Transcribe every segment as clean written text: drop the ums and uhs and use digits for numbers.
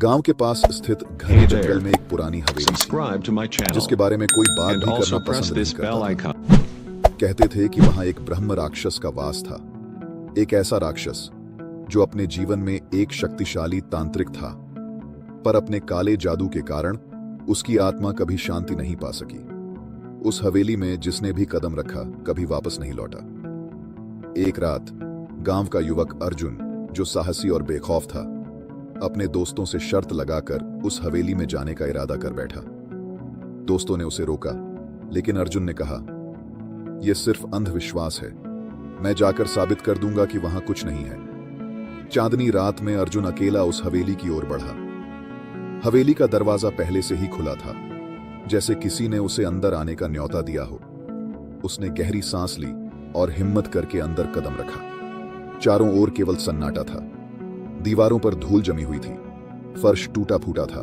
गांव के पास स्थित घने जंगल में एक पुरानी हवेली थी, जिसके बारे में कोई बात भी करना पसंद नहीं करता था। कहते थे कि वहां एक ब्रह्म राक्षस का वास था, एक ऐसा राक्षस जो अपने जीवन में एक शक्तिशाली तांत्रिक था, पर अपने काले जादू के कारण उसकी आत्मा कभी शांति नहीं पा सकी। उस हवेली में जिसने भी कदम रखा कभी वापस नहीं लौटा। एक रात गांव का युवक अर्जुन, जो साहसी और बेखौफ था, अपने दोस्तों से शर्त लगाकर उस हवेली में जाने का इरादा कर बैठा। दोस्तों ने उसे रोका, लेकिन अर्जुन ने कहा, यह सिर्फ अंधविश्वास है, मैं जाकर साबित कर दूंगा कि वहां कुछ नहीं है। चांदनी रात में अर्जुन अकेला उस हवेली की ओर बढ़ा। हवेली का दरवाजा पहले से ही खुला था, जैसे किसी ने उसे अंदर आने का न्योता दिया हो। उसने गहरी सांस ली और हिम्मत करके अंदर कदम रखा। चारों ओर केवल सन्नाटा था। दीवारों पर धूल जमी हुई थी, फर्श टूटा फूटा था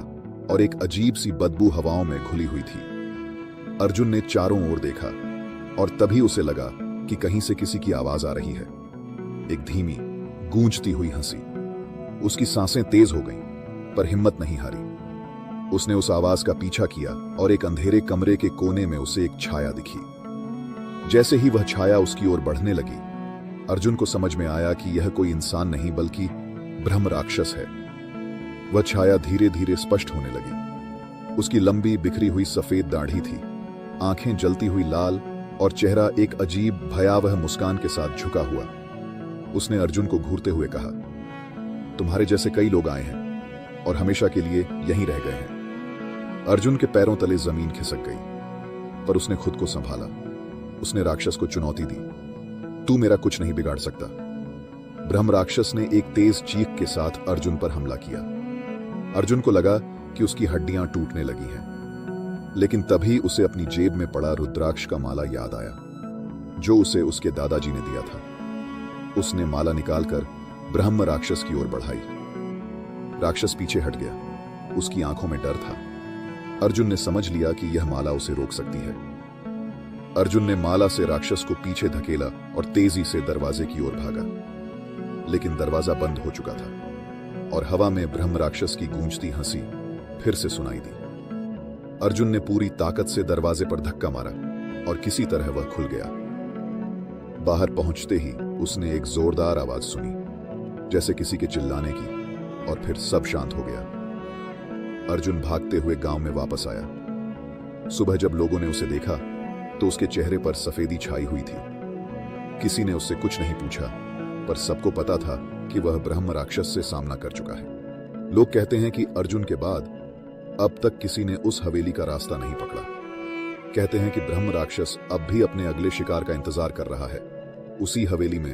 और एक अजीब सी बदबू हवाओं में घुली हुई थी। अर्जुन ने चारों ओर देखा और तभी उसे लगा कि कहीं से किसी की आवाज आ रही है। एक धीमी, गूंजती हुई हंसी। उसकी सांसें तेज हो गईं, पर हिम्मत नहीं हारी। उसने उस आवाज का पीछा किया और एक अंधेरे कमरे के कोने में उसे एक छाया दिखी। जैसे ही वह छाया उसकी ओर बढ़ने लगी, अर्जुन को समझ में आया कि यह कोई इंसान नहीं बल्कि ब्रह्म राक्षस है। वह छाया धीरे धीरे स्पष्ट होने लगी। उसकी लंबी बिखरी हुई सफेद दाढ़ी थी, आंखें जलती हुई लाल और चेहरा एक अजीब भयावह मुस्कान के साथ झुका हुआ। उसने अर्जुन को घूरते हुए कहा, तुम्हारे जैसे कई लोग आए हैं और हमेशा के लिए यहीं रह गए हैं। अर्जुन के पैरों तले जमीन खिसक गई, पर उसने खुद को संभाला। उसने राक्षस को चुनौती दी, तू मेरा कुछ नहीं बिगाड़ सकता। ब्रह्म राक्षस ने एक तेज चीख के साथ अर्जुन पर हमला किया। अर्जुन को लगा कि उसकी हड्डियां टूटने लगी हैं, लेकिन तभी उसे अपनी जेब में पड़ा रुद्राक्ष का माला याद आया, जो उसे उसके दादाजी ने दिया था। उसने माला निकालकर ब्रह्म राक्षस की ओर बढ़ाई। राक्षस पीछे हट गया। उसकी आंखों में डर था। अर्जुन ने समझ लिया कि यह माला उसे रोक सकती है। अर्जुन ने माला से राक्षस को पीछे धकेला और तेजी से दरवाजे की ओर भागा, लेकिन दरवाजा बंद हो चुका था और हवा में ब्रह्म राक्षस की गूंजती हंसी फिर से सुनाई दी। अर्जुन ने पूरी ताकत से दरवाजे पर धक्का मारा और किसी तरह वह खुल गया। बाहर पहुंचते ही उसने एक जोरदार आवाज सुनी, जैसे किसी के चिल्लाने की, और फिर सब शांत हो गया। अर्जुन भागते हुए गांव में वापस आया। सुबह जब लोगों ने उसे देखा तो उसके चेहरे पर सफेदी छाई हुई थी। किसी ने उससे कुछ नहीं पूछा, पर सबको पता था कि वह ब्रह्म राक्षस से सामना कर चुका है। लोग कहते हैं कि अर्जुन के बाद अब तक किसी ने उस हवेली का रास्ता नहीं पकड़ा। कहते हैं कि ब्रह्म राक्षस अब भी अपने अगले शिकार का इंतजार कर रहा है, उसी हवेली में